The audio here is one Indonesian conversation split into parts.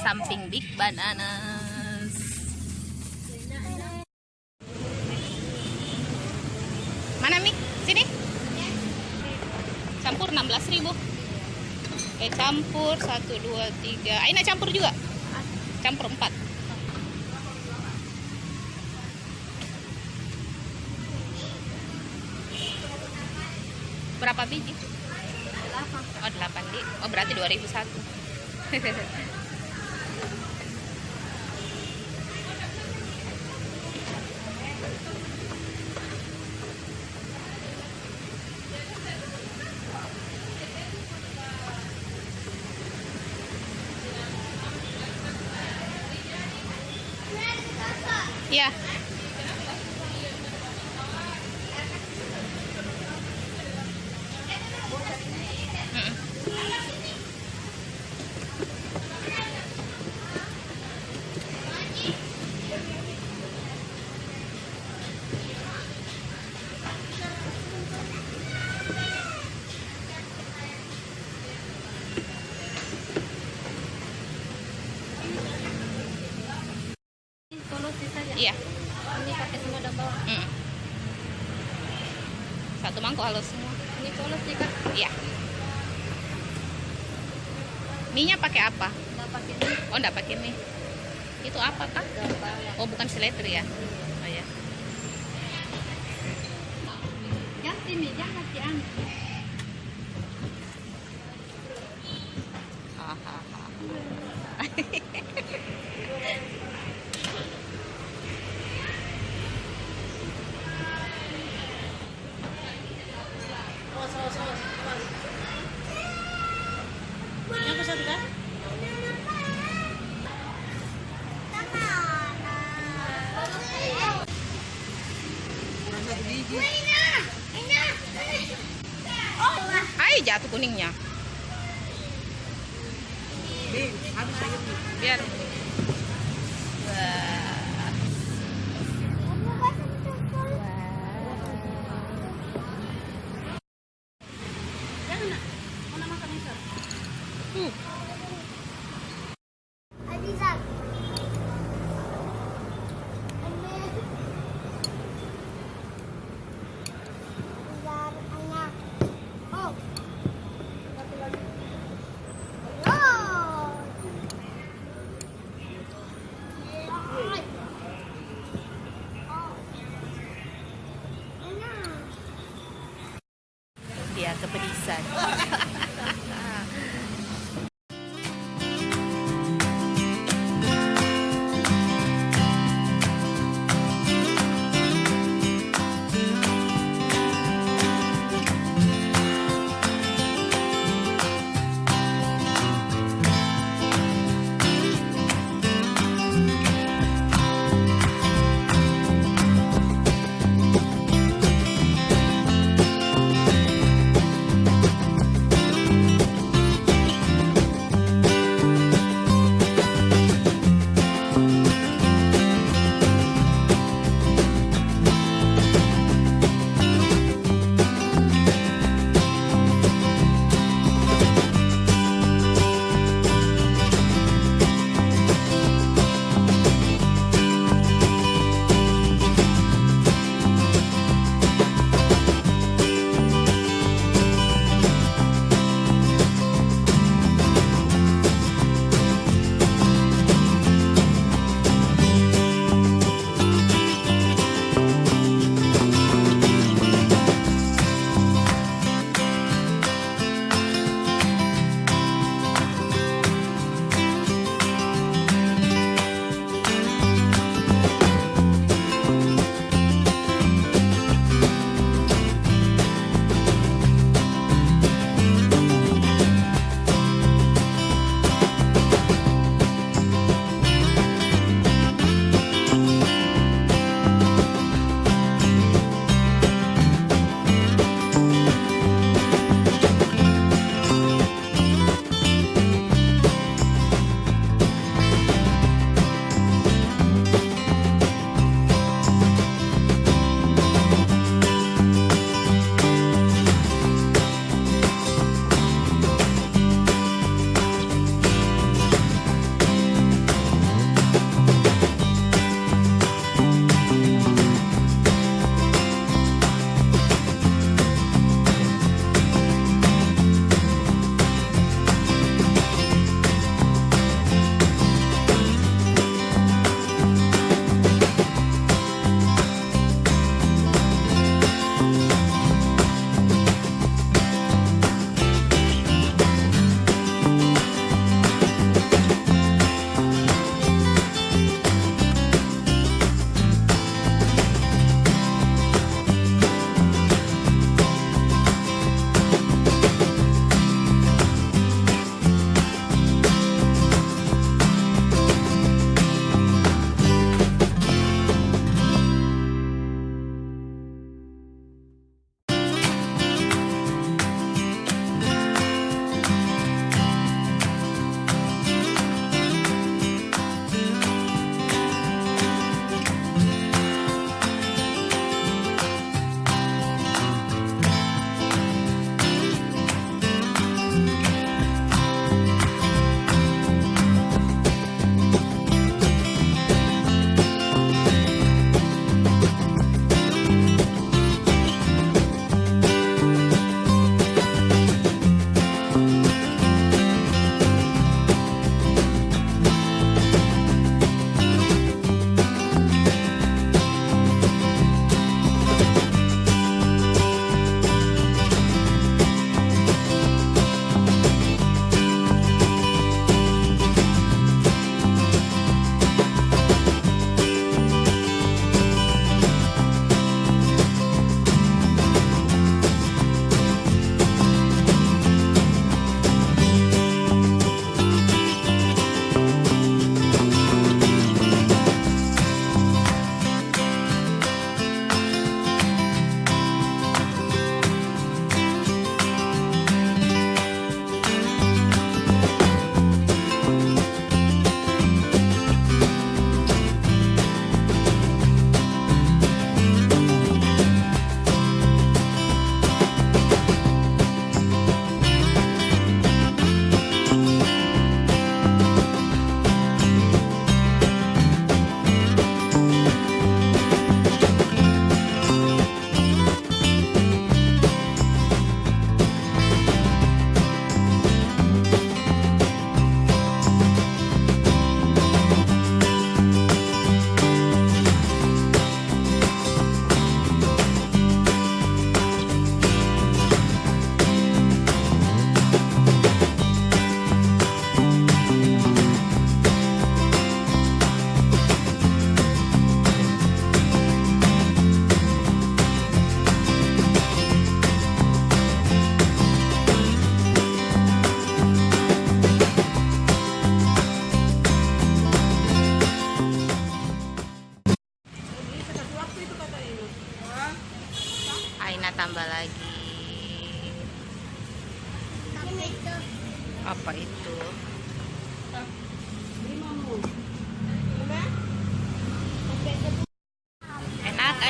samping Big Bananas. Mana Mi? Sini. Campur 16.000. Campur 1 2 3. Aina campur juga. Campur 4. Berapa biji? 8. Oh, 8 di. Oh, berarti 2001. Ya. Iya. Ini pakai semua double. Satu mangkok halus semua. Ini polos sih Kak. Iya. Mie-nya pakai apa? Nggak pakai ini. Oh, enggak pakai mie. Itu apa kak? Gampang. Oh, bukan seledri ya? Oh ya. Jangan sini, jangan cian. Hahaha. Yang satu kan? Hai, jatuh kuningnya. Biar. Wah. Jangan nak. Mau makan itu. Dia kepedisan.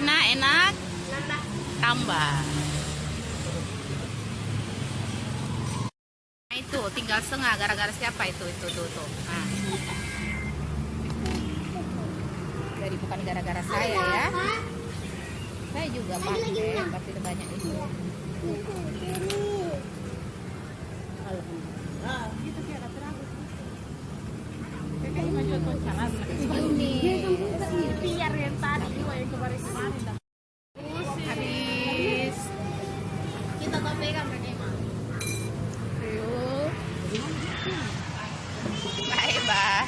enak. Tambah. Nah, itu tinggal setengah gara-gara siapa itu tuh. Nah. Jadi bukan gara-gara saya ya. Saya juga pakai pasti banyak itu. Biar yang tadi juga yang kemarin. Habis. Kita tak pegang bagaimana? Yuk. Bye.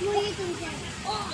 Mau itu. Oh.